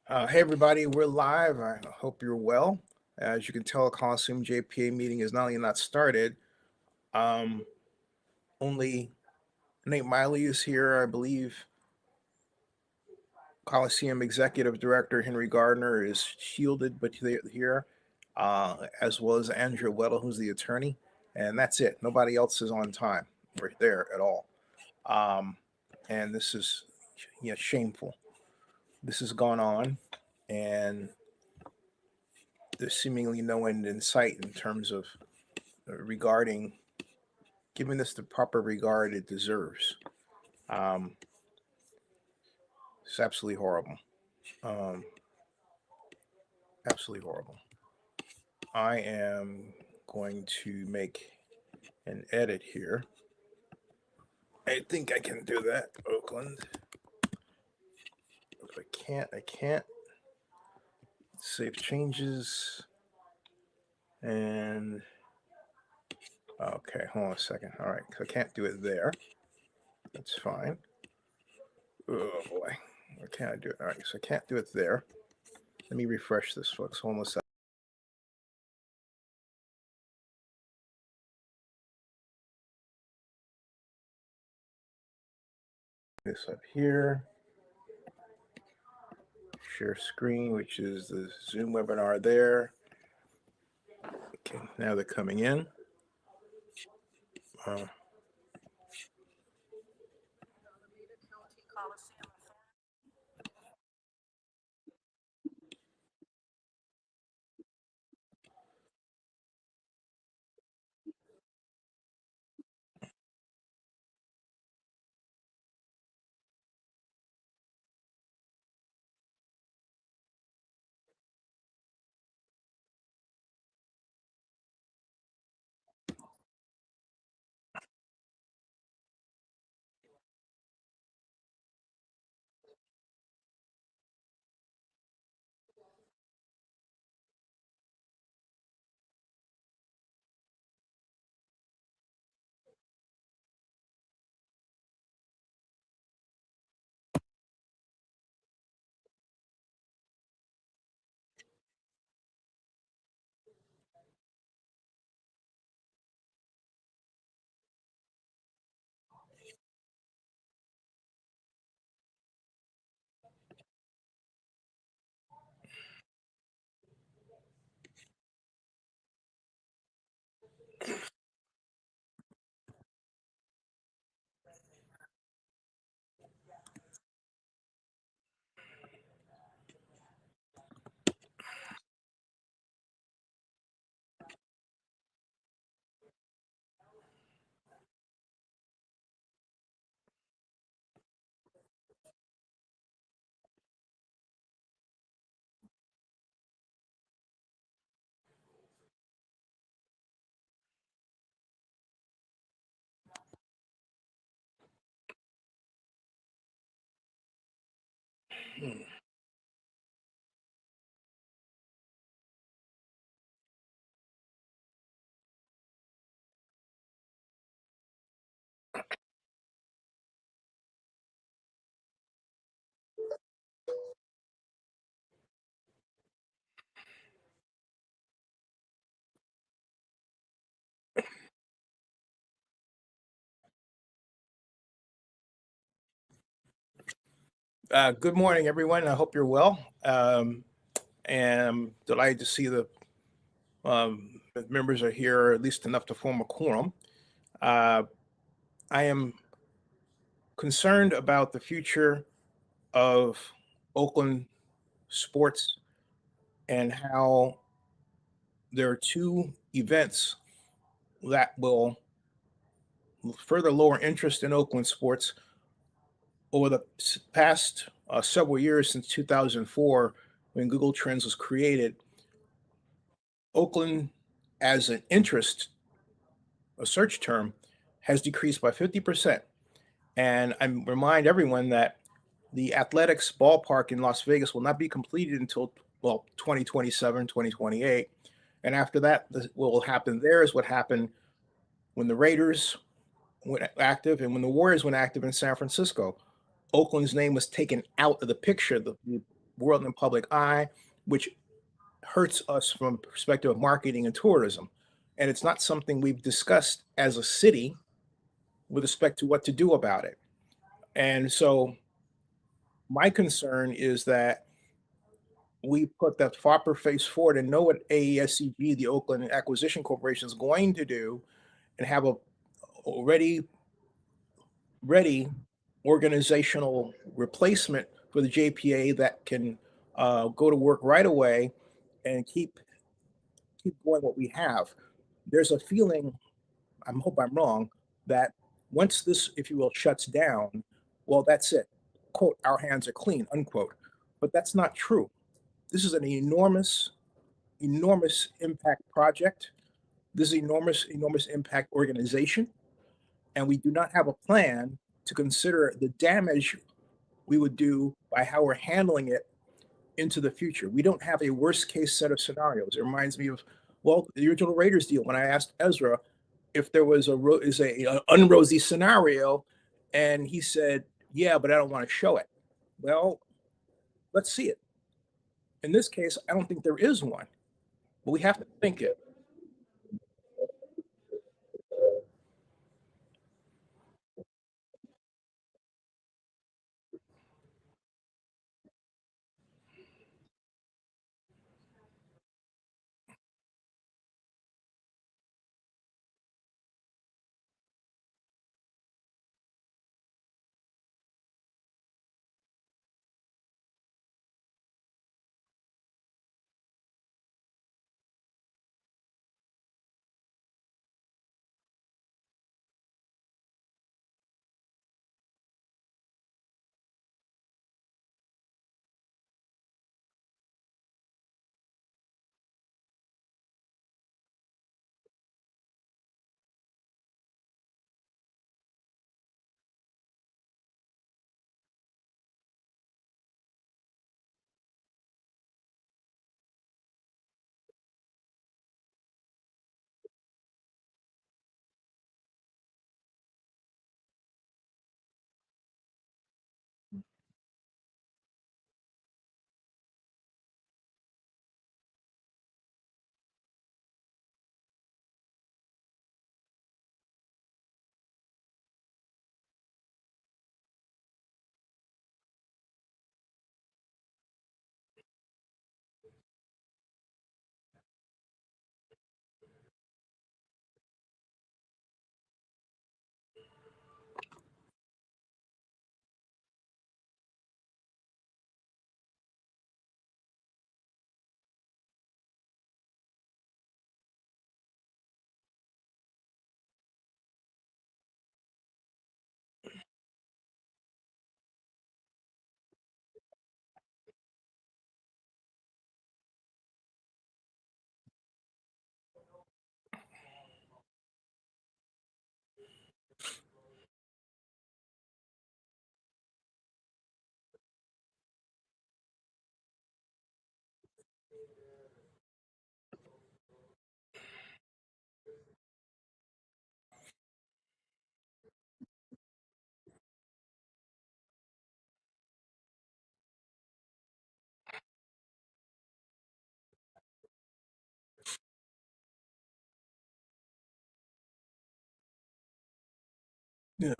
Hey everybody, we're live. I hope you're well. As you can tell, the Coliseum JPA meeting is not only not started, only Nate Miley is here, I believe. Coliseum Executive Director Henry Gardner is shielded, but here, as well as Andrew Weddle, who's the attorney, and that's it. Nobody else is on time or there at all, and this is shameful. This has gone on, and there's seemingly no end in sight in terms of regarding giving this the proper regard it deserves. It's absolutely horrible. Um, absolutely horrible. I am going to make an edit here. I think I can do that, Oakland. If I can't. Save changes. And okay, hold on a second. All right, so I can't do it there. That's fine. Oh boy, why can't I do it? All right, so I can't do it there. Let me refresh this, folks. Hold on a second. This up here. Share screen, which is the Zoom webinar there. Okay, now they're coming in. Good morning, everyone. I hope you're well. And I'm delighted to see the members are here, at least enough to form a quorum. I am concerned about the future of Oakland sports and how there are two events that will further lower interest in Oakland sports over the past several years since 2004, when Google Trends was created. Oakland, as an interest, a search term, has decreased by 50%. And I remind everyone that the athletics ballpark in Las Vegas will not be completed until, 2027, 2028. And after that, what will happen there is what happened when the Raiders went active and when the Warriors went active in San Francisco. Oakland's name was taken out of the picture. The world in the public eye, which hurts us from perspective of marketing and tourism. And it's not something we've discussed as a city with respect to what to do about it. And so my concern is that we put that proper face forward and know what AESCG, the Oakland Acquisition Corporation, is going to do, and have a already ready organizational replacement for the JPA that can go to work right away and keep going what we have. There's a feeling, I hope I'm wrong, that once this, if you will, shuts down, well, that's it. Quote, our hands are clean, unquote. But that's not true. This is an enormous, enormous impact project. This is enormous, enormous impact organization. And we do not have a plan to consider the damage we would do by how we're handling it into the future. We don't have a worst case set of scenarios. It reminds me of, well, the original Raiders deal when I asked Ezra if there was a unrosy scenario, and he said, "Yeah, but I don't want to show it." Well, let's see it. In this case, I don't think there is one, but we have to think it. Yeah.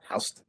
House.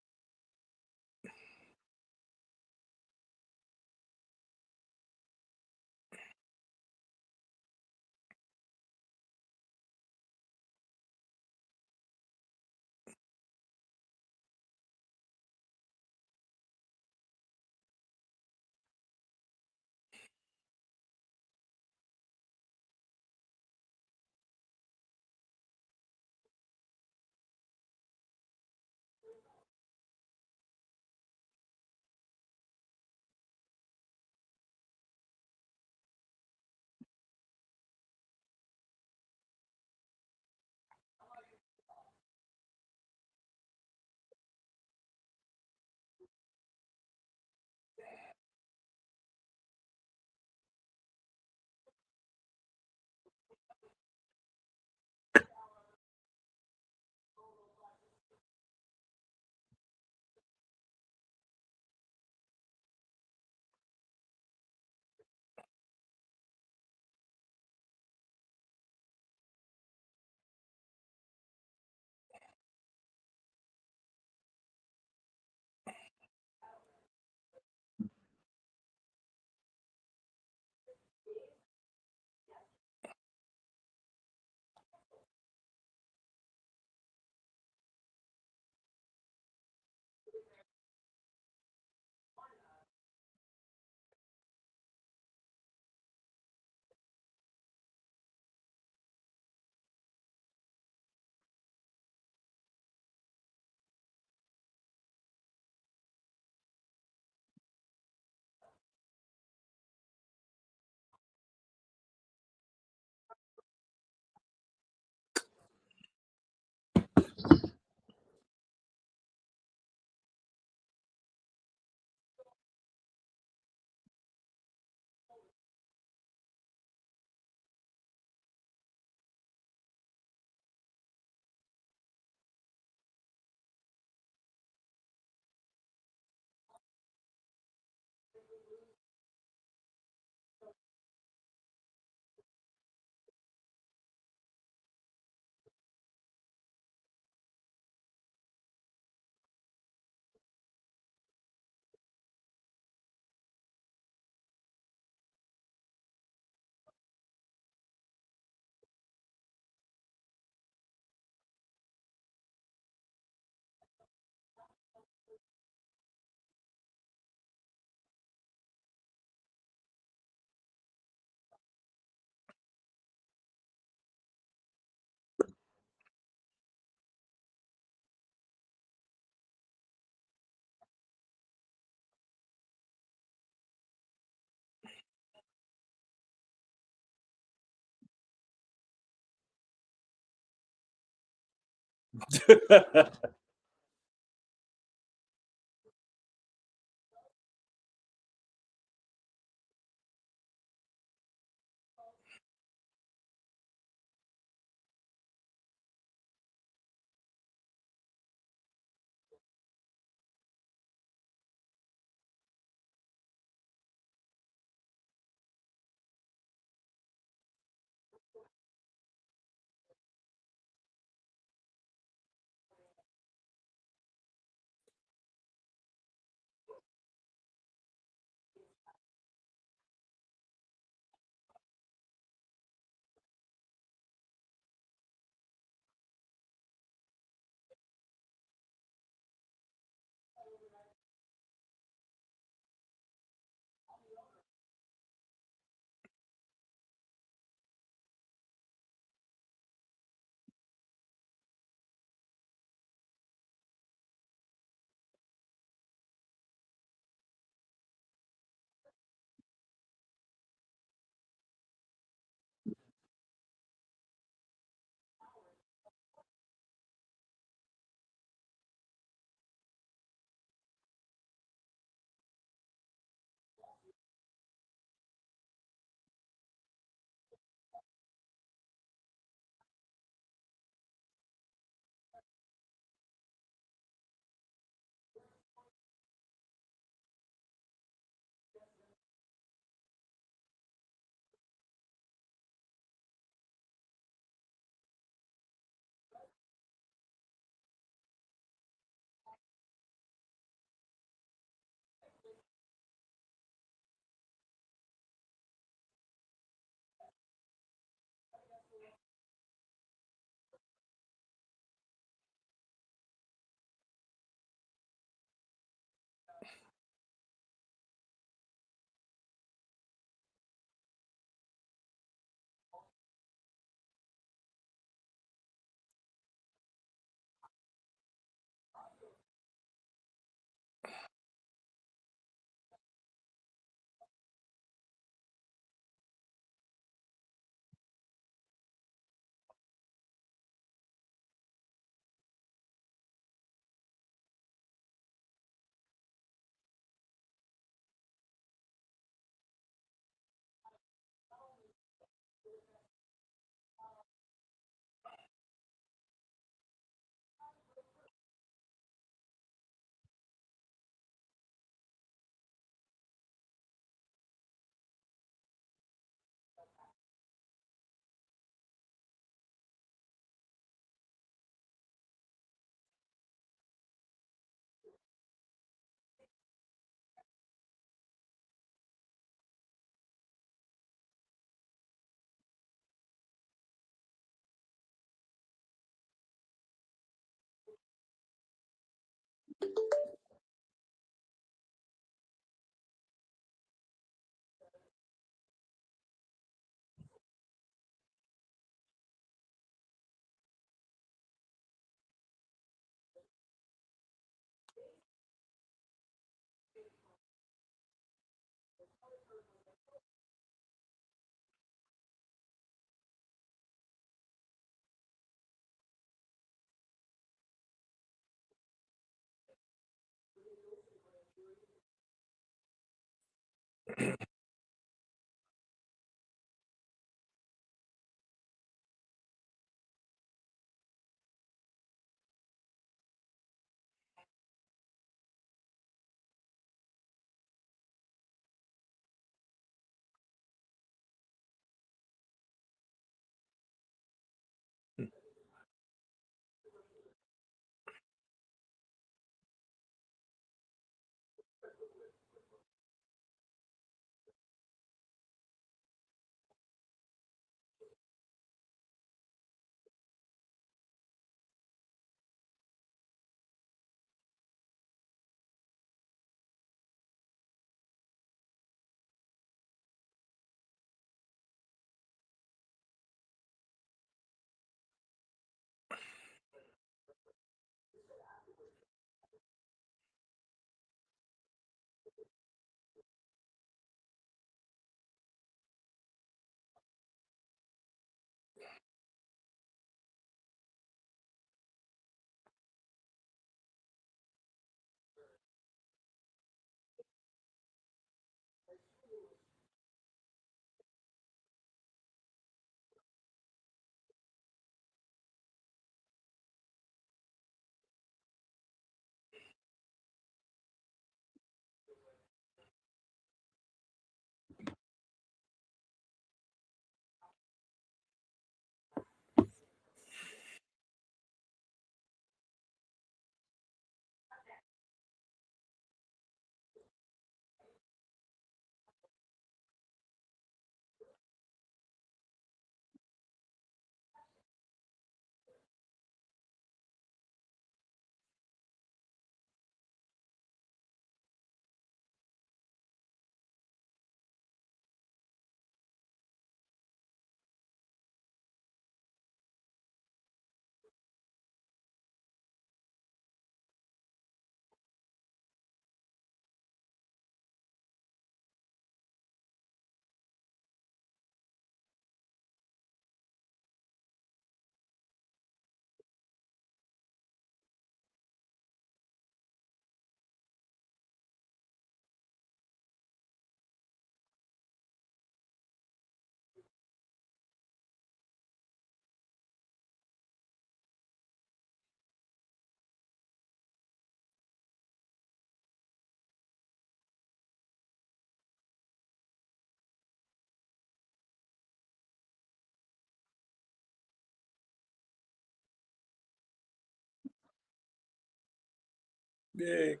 Big.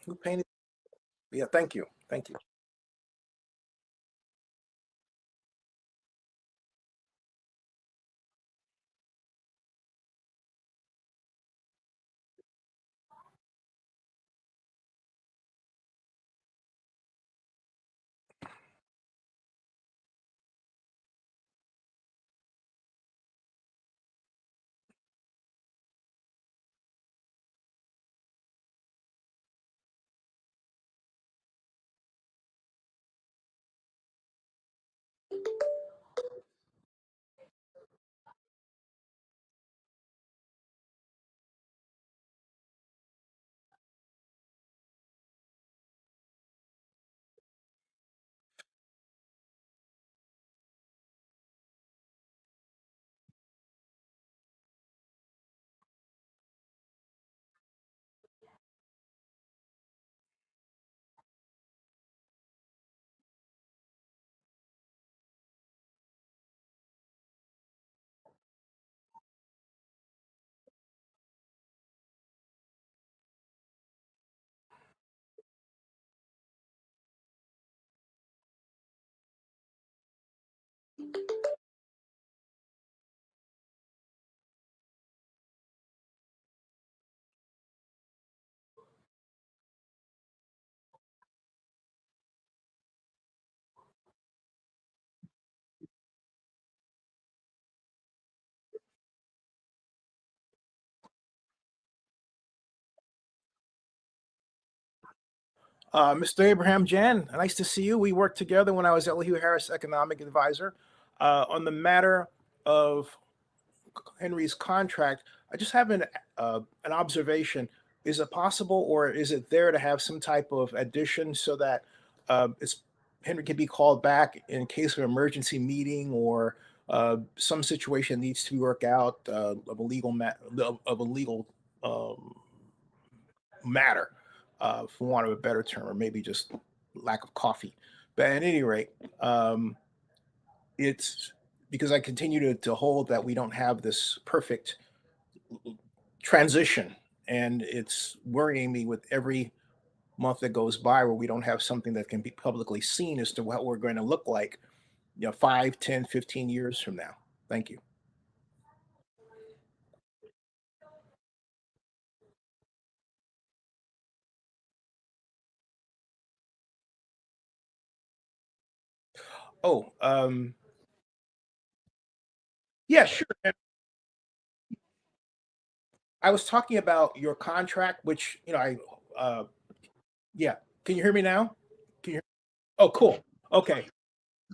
Who painted? Yeah, thank you. Thank you. Mr. Abraham Jan, nice to see you. We worked together when I was Elihu Harris Economic Advisor on the matter of Henry's contract. I just have an observation. Is it possible, or is it there to have some type of addition so that it's Henry can be called back in case of emergency meeting or some situation needs to be worked out of a legal um, matter, for want of a better term, or maybe just lack of coffee. But at any rate, it's because I continue to hold that we don't have this perfect transition, and it's worrying me with every month that goes by where we don't have something that can be publicly seen as to what we're going to look like, 5, 10, 15 years from now. Thank you. Oh, yeah, sure. And I was talking about your contract, which, yeah. Can you hear me now? Can you hear? Oh, cool. Okay.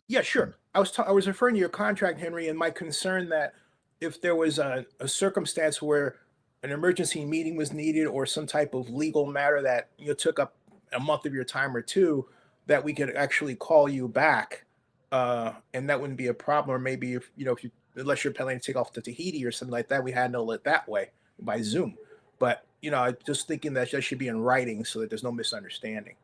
Yeah, sure. I was referring to your contract, Henry, and my concern that if there was a circumstance where an emergency meeting was needed or some type of legal matter that took up a month of your time or two, that we could actually call you back, and that wouldn't be a problem. Or maybe if you unless you're planning to take off to Tahiti or something like that, we handle it that way by Zoom. But I'm just thinking that should be in writing so that there's no misunderstanding.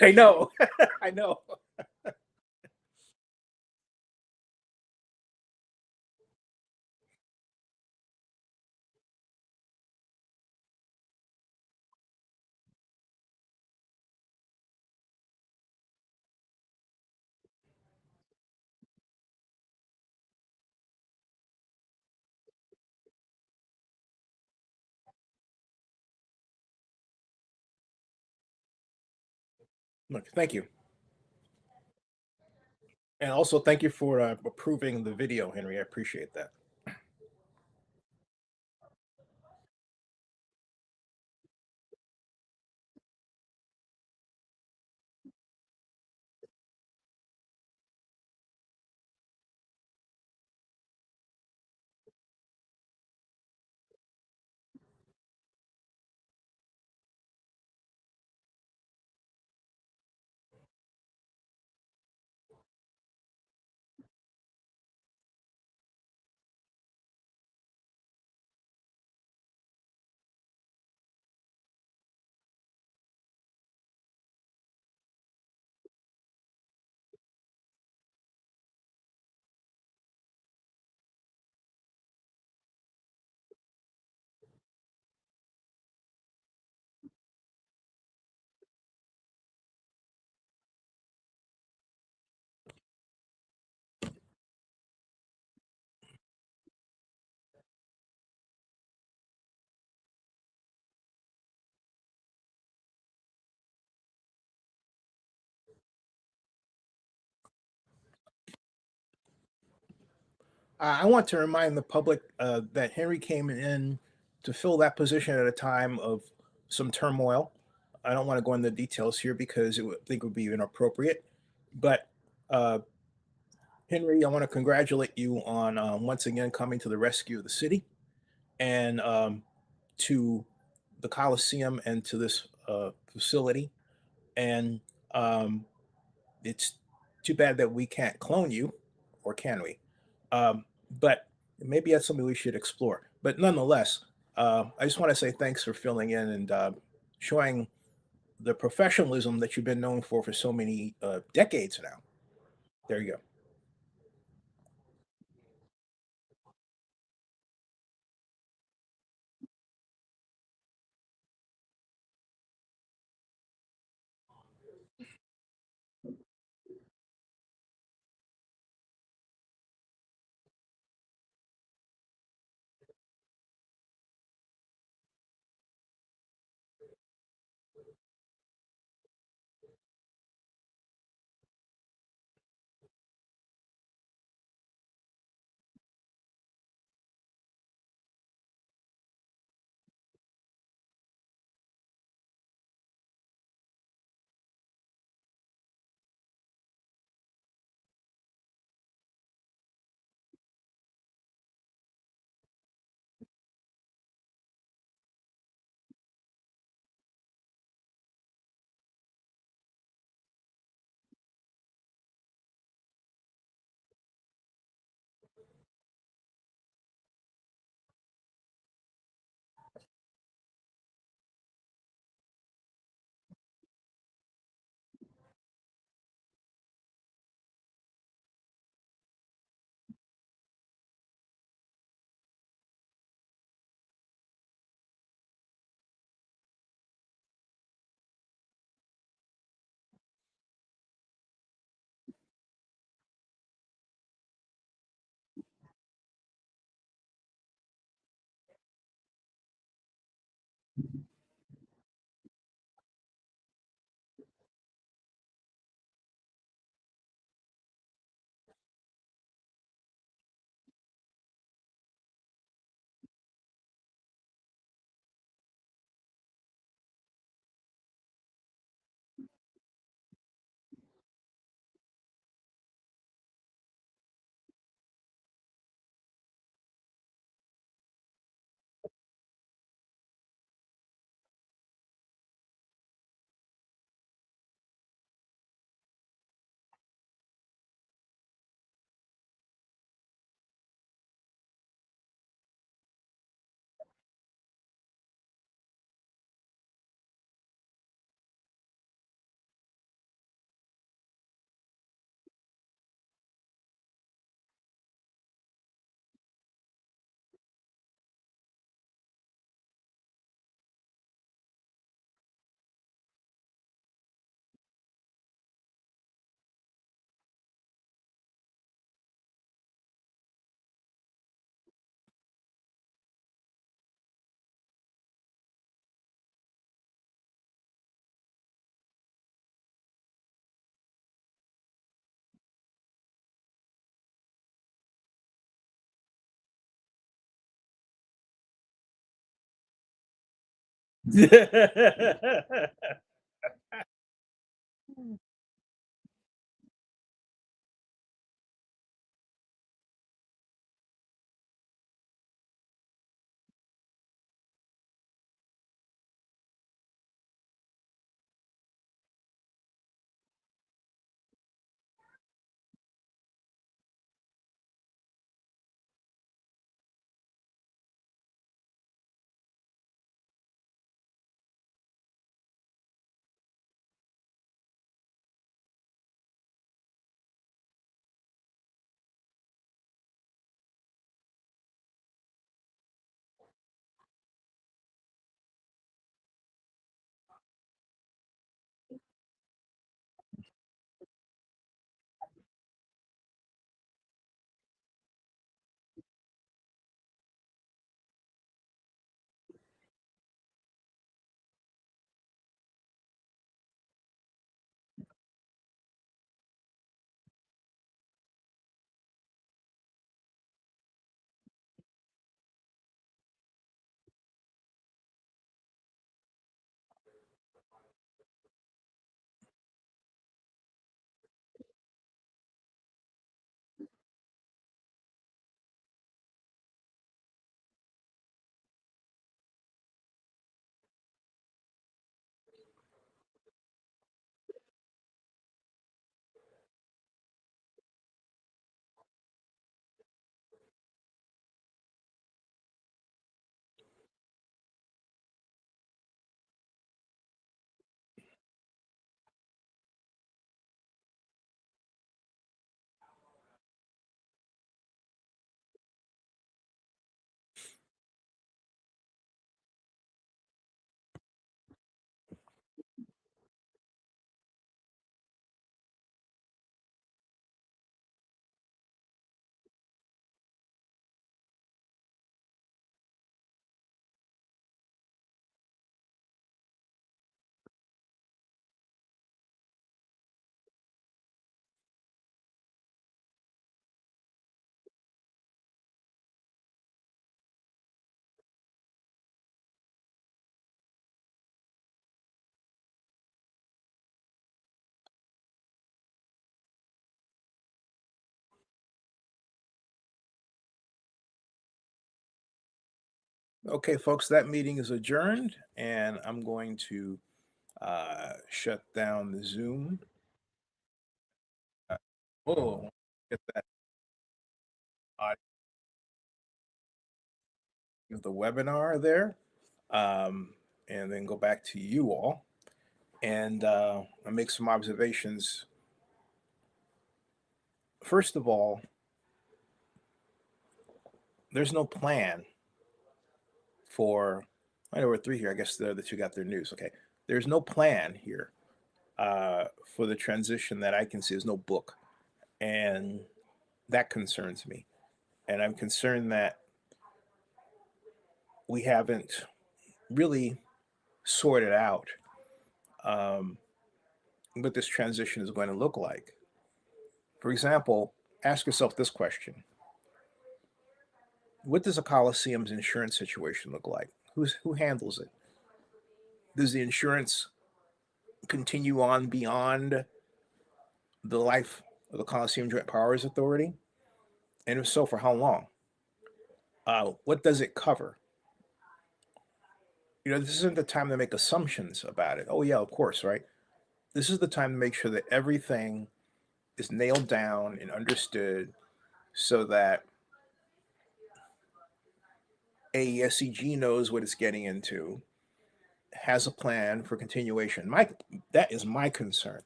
I know, I know. Look, thank you. And also thank you for approving the video, Henry. I appreciate that. I want to remind the public that Henry came in to fill that position at a time of some turmoil. I don't want to go into details here because I think it would be inappropriate. But uh, Henry, I want to congratulate you on once again coming to the rescue of the city and to the Coliseum and to this facility. And um, it's too bad that we can't clone you, or can we? But maybe that's something we should explore. But nonetheless, I just want to say thanks for filling in and showing the professionalism that you've been known for so many decades now. There you go. Okay, folks, that meeting is adjourned, and I'm going to shut down the Zoom. Oh, get that audio of the webinar there, and then go back to you all, and I'll make some observations. First of all, there's no plan for. I know we're three here. I guess they're the two got their news. Okay, there's no plan here for the transition that I can see. There's no book, and that concerns me. And I'm concerned that we haven't really sorted out um, what this transition is going to look like. For example, ask yourself this question: what does a Coliseum's insurance situation look like? Who handles it? Does the insurance continue on beyond the life of the Coliseum Joint Powers Authority? And if so, for how long? What does it cover? This isn't the time to make assumptions about it. Oh, yeah, of course, right? This is the time to make sure that everything is nailed down and understood so that AESCG knows what it's getting into, has a plan for continuation. That is my concern.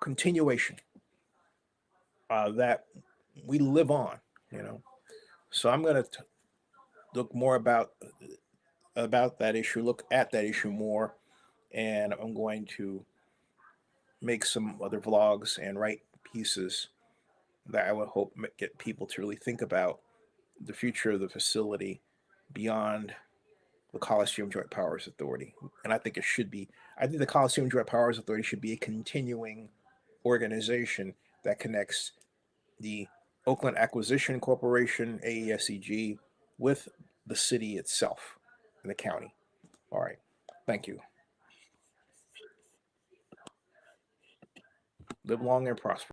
Continuation. That we live on, you know. So I'm going to look more about that issue, look at that issue more, and I'm going to make some other vlogs and write pieces that I would hope get people to really think about the future of the facility beyond the Coliseum Joint Powers Authority. And I think it should be, I think the Coliseum Joint Powers Authority should be a continuing organization that connects the Oakland Acquisition Corporation, AESCG, with the city itself and the county. All right. Thank you. Live long and prosper.